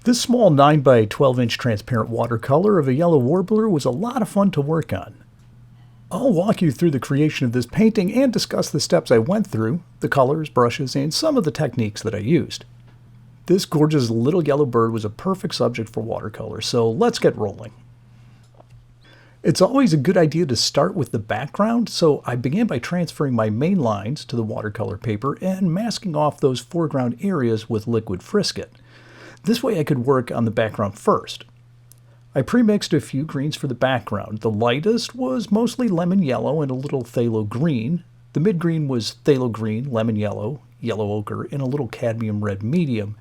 This small 9 by 12 inch transparent watercolor of a yellow warbler was a lot of fun to work on. I'll walk you through the creation of this painting and discuss the steps I went through, the colors, brushes, and some of the techniques that I used. This gorgeous little yellow bird was a perfect subject for watercolor, so let's get rolling. It's always a good idea to start with the background, so I began by transferring my main lines to the watercolor paper and masking off those foreground areas with liquid Frisket. This way I could work on the background first. I pre-mixed a few greens for the background. The lightest was mostly lemon yellow and a little phthalo green. The mid-green was phthalo green, lemon yellow, yellow ochre, and a little cadmium red medium.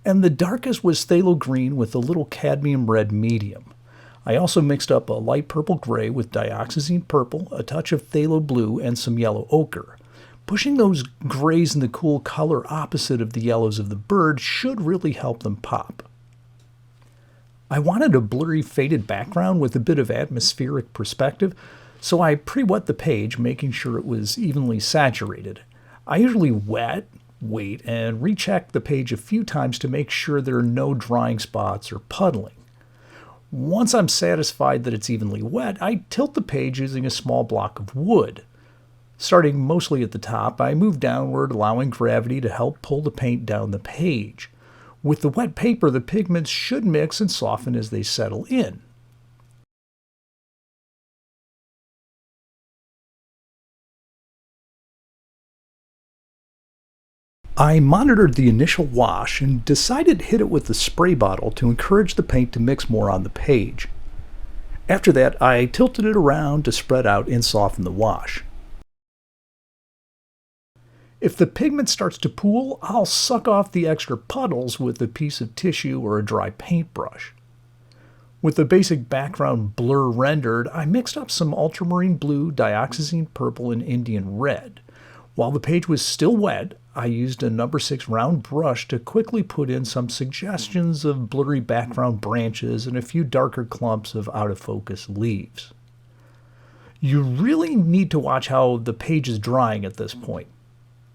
And the darkest was phthalo green with a little cadmium red medium. I also mixed up a light purple gray with dioxazine purple, a touch of phthalo blue, and some yellow ochre. Pushing those grays in the cool color opposite of the yellows of the bird should really help them pop. I wanted a blurry faded background with a bit of atmospheric perspective, so I pre-wet the page, making sure it was evenly saturated. I usually wet, wait, and recheck the page a few times to make sure there are no drying spots or puddling. Once I'm satisfied that it's evenly wet, I tilt the page using a small block of wood. Starting mostly at the top, I move downward, allowing gravity to help pull the paint down the page. With the wet paper, the pigments should mix and soften as they settle in. I monitored the initial wash and decided to hit it with the spray bottle to encourage the paint to mix more on the page. After that, I tilted it around to spread out and soften the wash. If the pigment starts to pool, I'll suck off the extra puddles with a piece of tissue or a dry paintbrush. With the basic background blur rendered, I mixed up some ultramarine blue, dioxazine purple, and Indian red. While the page was still wet, I used a number 6 round brush to quickly put in some suggestions of blurry background branches and a few darker clumps of out-of-focus leaves. You really need to watch how the page is drying at this point.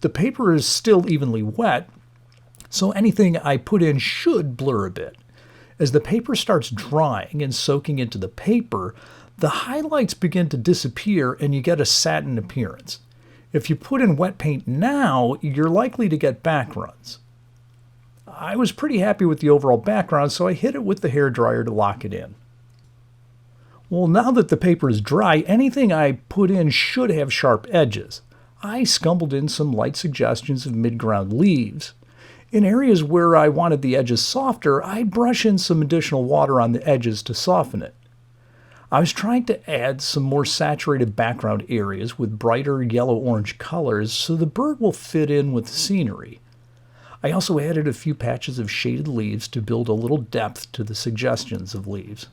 The paper is still evenly wet, so anything I put in should blur a bit. As the paper starts drying and soaking into the paper, the highlights begin to disappear and you get a satin appearance. If you put in wet paint now, you're likely to get backruns. I was pretty happy with the overall background, so I hit it with the hairdryer to lock it in. Well, now that the paper is dry, anything I put in should have sharp edges. I scumbled in some light suggestions of mid-ground leaves. In areas where I wanted the edges softer, I'd brush in some additional water on the edges to soften it. I was trying to add some more saturated background areas with brighter yellow-orange colors so the bird will fit in with the scenery. I also added a few patches of shaded leaves to build a little depth to the suggestions of leaves.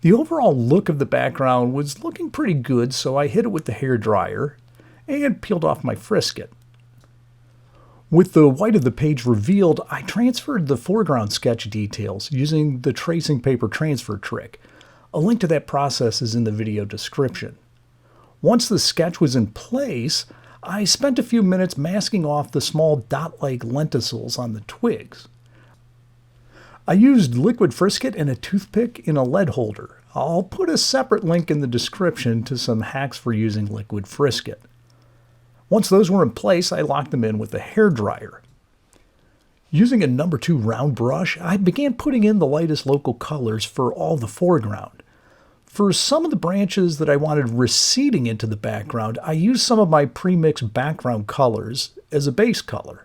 The overall look of the background was looking pretty good, so I hit it with the hairdryer and peeled off my Frisket. With the white of the page revealed, I transferred the foreground sketch details using the tracing paper transfer trick. A link to that process is in the video description. Once the sketch was in place, I spent a few minutes masking off the small dot-like lenticels on the twigs. I used liquid Frisket and a toothpick in a lead holder. I'll put a separate link in the description to some hacks for using liquid Frisket. Once those were in place, I locked them in with the hairdryer. Using a number 2 round brush, I began putting in the lightest local colors for all the foreground. For some of the branches that I wanted receding into the background, I used some of my pre-mixed background colors as a base color.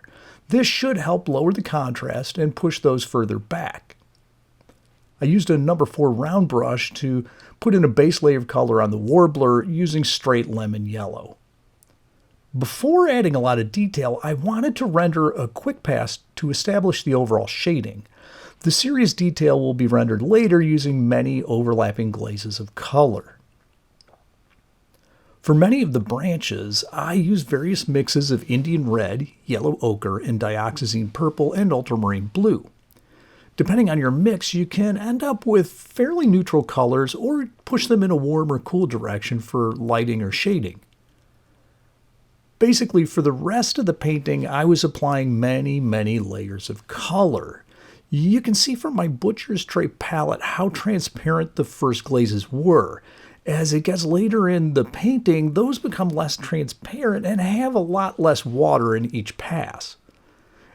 This should help lower the contrast and push those further back. I used a number 4 round brush to put in a base layer of color on the warbler using straight lemon yellow. Before adding a lot of detail, I wanted to render a quick pass to establish the overall shading. The serious detail will be rendered later using many overlapping glazes of color. For many of the branches, I used various mixes of Indian red, yellow ochre, and dioxazine purple and ultramarine blue. Depending on your mix, you can end up with fairly neutral colors or push them in a warm or cool direction for lighting or shading. Basically, for the rest of the painting, I was applying many layers of color. You can see from my butcher's tray palette how transparent the first glazes were. As it gets later in the painting, those become less transparent and have a lot less water in each pass.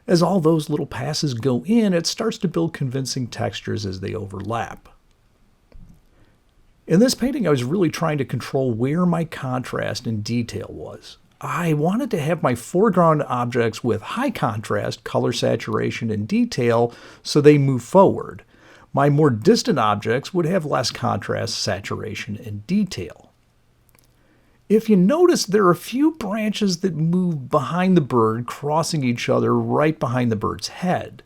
As all those little passes go in, it starts to build convincing textures as they overlap. In this painting, I was really trying to control where my contrast and detail was. I wanted to have my foreground objects with high contrast, color saturation, and detail so they move forward. My more distant objects would have less contrast, saturation, and detail. If you notice, there are a few branches that move behind the bird, crossing each other right behind the bird's head.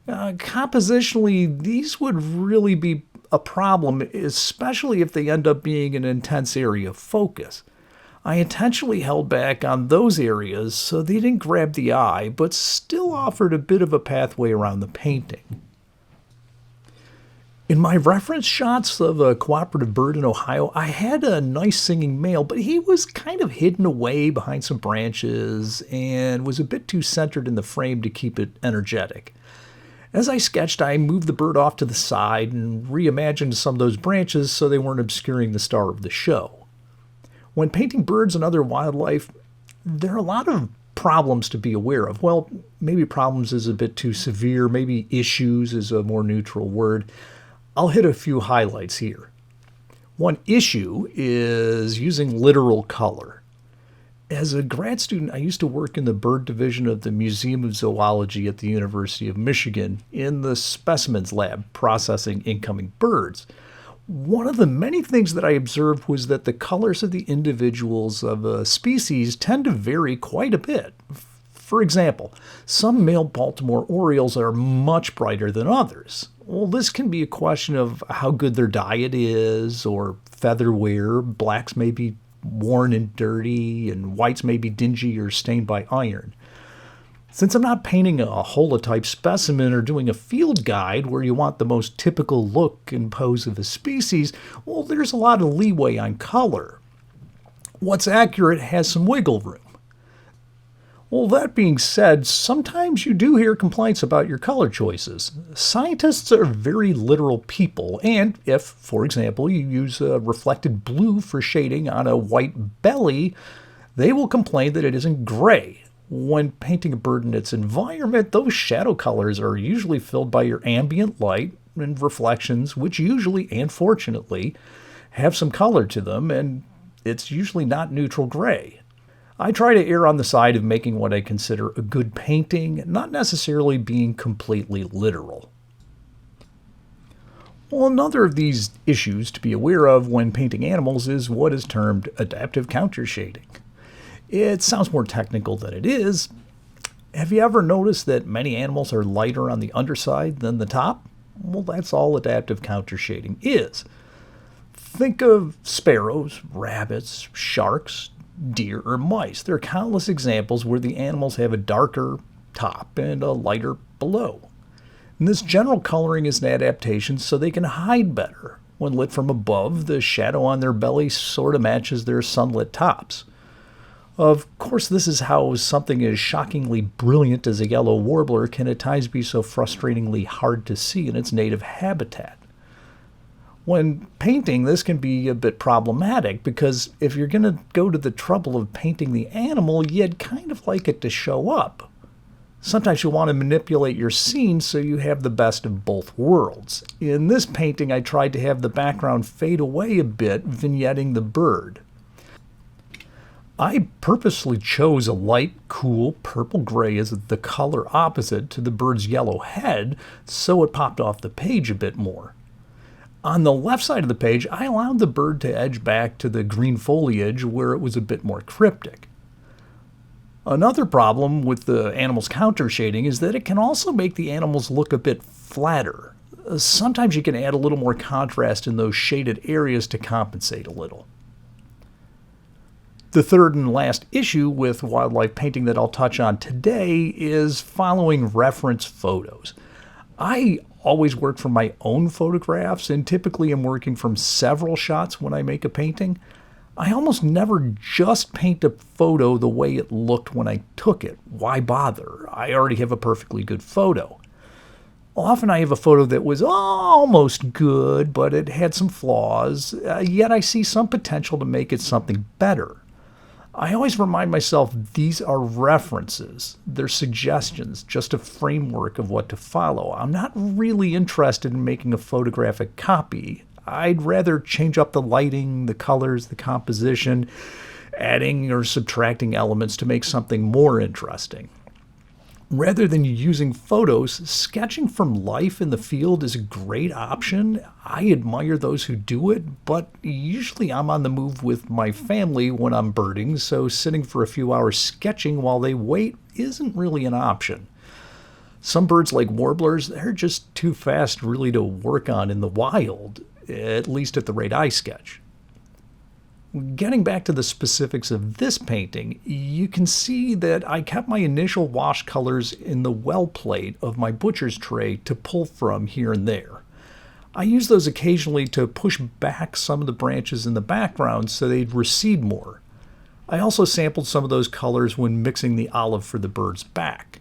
Compositionally, these would really be a problem, especially if they end up being an intense area of focus. I intentionally held back on those areas so they didn't grab the eye, but still offered a bit of a pathway around the painting. In my reference shots of a cooperative bird in Ohio, I had a nice singing male, but he was kind of hidden away behind some branches and was a bit too centered in the frame to keep it energetic. As I sketched, I moved the bird off to the side and reimagined some of those branches so they weren't obscuring the star of the show. When painting birds and other wildlife, there are a lot of problems to be aware of. Well, maybe problems is a bit too severe, maybe issues is a more neutral word. I'll hit a few highlights here. One issue is using literal color. As a grad student, I used to work in the bird division of the Museum of Zoology at the University of Michigan in the specimens lab processing incoming birds. One of the many things that I observed was that the colors of the individuals of a species tend to vary quite a bit. For example, some male Baltimore Orioles are much brighter than others. Well, this can be a question of how good their diet is or feather wear. Blacks may be worn and dirty, and whites may be dingy or stained by iron. Since I'm not painting a holotype specimen or doing a field guide where you want the most typical look and pose of a species, well, there's a lot of leeway on color. What's accurate has some wiggle room. Well, that being said, sometimes you do hear complaints about your color choices. Scientists are very literal people, and if, for example, you use a reflected blue for shading on a white belly, they will complain that it isn't gray. When painting a bird in its environment, those shadow colors are usually filled by your ambient light and reflections, which usually, and fortunately, have some color to them, and it's usually not neutral gray. I try to err on the side of making what I consider a good painting, not necessarily being completely literal. Well, another of these issues to be aware of when painting animals is what is termed adaptive countershading. It sounds more technical than it is. Have you ever noticed that many animals are lighter on the underside than the top? Well, that's all adaptive countershading is. Think of sparrows, rabbits, sharks, deer, or mice. There are countless examples where the animals have a darker top and a lighter below. And this general coloring is an adaptation so they can hide better. When lit from above, the shadow on their belly sort of matches their sunlit tops. Of course, this is how something as shockingly brilliant as a yellow warbler can at times be so frustratingly hard to see in its native habitat. When painting, this can be a bit problematic because if you're going to go to the trouble of painting the animal, you'd kind of like it to show up. Sometimes you want to manipulate your scene so you have the best of both worlds. In this painting, I tried to have the background fade away a bit, vignetting the bird. I purposely chose a light, cool purple-gray as the color opposite to the bird's yellow head so it popped off the page a bit more. On the left side of the page, I allowed the bird to edge back to the green foliage where it was a bit more cryptic. Another problem with the animal's counter shading is that it can also make the animals look a bit flatter. Sometimes you can add a little more contrast in those shaded areas to compensate a little. The third and last issue with wildlife painting that I'll touch on today is following reference photos. I always work from my own photographs and typically am working from several shots when I make a painting. I almost never just paint a photo the way it looked when I took it. Why bother? I already have a perfectly good photo. Often I have a photo that was almost good, but it had some flaws, yet I see some potential to make it something better. I always remind myself these are references. They're suggestions, just a framework of what to follow. I'm not really interested in making a photographic copy. I'd rather change up the lighting, the colors, the composition, adding or subtracting elements to make something more interesting. Rather than using photos, sketching from life in the field is a great option. I admire those who do it, but usually I'm on the move with my family when I'm birding, so sitting for a few hours sketching while they wait isn't really an option. Some birds like warblers, they're just too fast really to work on in the wild, at least at the rate I sketch. Getting back to the specifics of this painting, you can see that I kept my initial wash colors in the well plate of my butcher's tray to pull from here and there. I use those occasionally to push back some of the branches in the background so they'd recede more. I also sampled some of those colors when mixing the olive for the bird's back.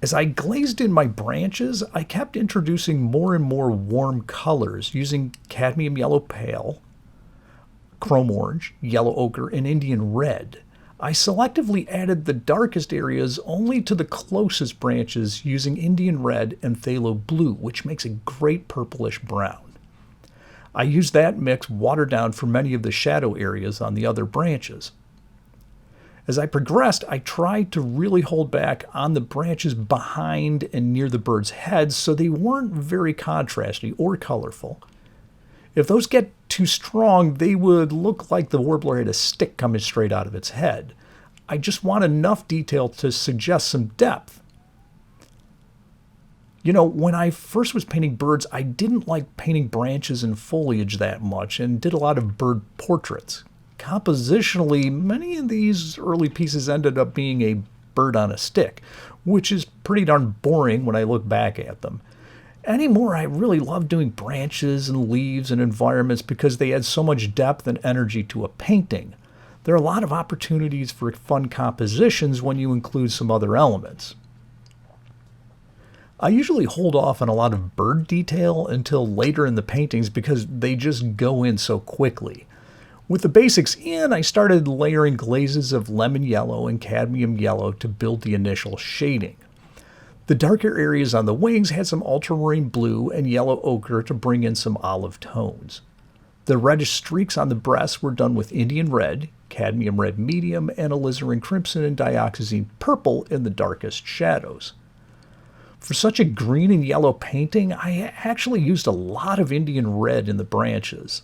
As I glazed in my branches, I kept introducing more and more warm colors using cadmium yellow pale, chrome orange, yellow ochre, and Indian red. I selectively added the darkest areas only to the closest branches using Indian red and phthalo blue, which makes a great purplish brown. I used that mix watered down for many of the shadow areas on the other branches. As I progressed, I tried to really hold back on the branches behind and near the bird's head so they weren't very contrasty or colorful. If those get too strong, they would look like the warbler had a stick coming straight out of its head. I just want enough detail to suggest some depth. You know, when I first was painting birds, I didn't like painting branches and foliage that much and did a lot of bird portraits. Compositionally, many of these early pieces ended up being a bird on a stick, which is pretty darn boring when I look back at them. Anymore, I really love doing branches and leaves and environments because they add so much depth and energy to a painting. There are a lot of opportunities for fun compositions when you include some other elements. I usually hold off on a lot of bird detail until later in the paintings because they just go in so quickly. With the basics in, I started layering glazes of lemon yellow and cadmium yellow to build the initial shading. The darker areas on the wings had some ultramarine blue and yellow ochre to bring in some olive tones. The reddish streaks on the breasts were done with Indian red, cadmium red medium, and alizarin crimson and dioxazine purple in the darkest shadows. For such a green and yellow painting, I actually used a lot of Indian red in the branches.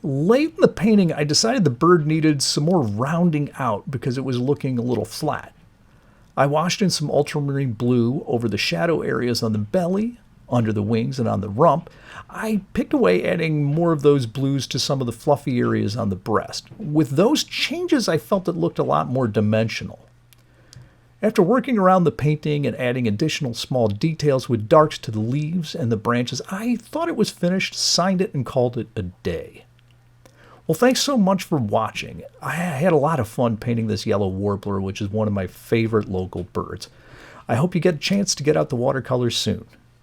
Late in the painting, I decided the bird needed some more rounding out because it was looking a little flat. I washed in some ultramarine blue over the shadow areas on the belly, under the wings, and on the rump. I picked away adding more of those blues to some of the fluffy areas on the breast. With those changes, I felt it looked a lot more dimensional. After working around the painting and adding additional small details with darks to the leaves and the branches, I thought it was finished, signed it, and called it a day. Well, thanks so much for watching. I had a lot of fun painting this yellow warbler, which is one of my favorite local birds. I hope you get a chance to get out the watercolors soon.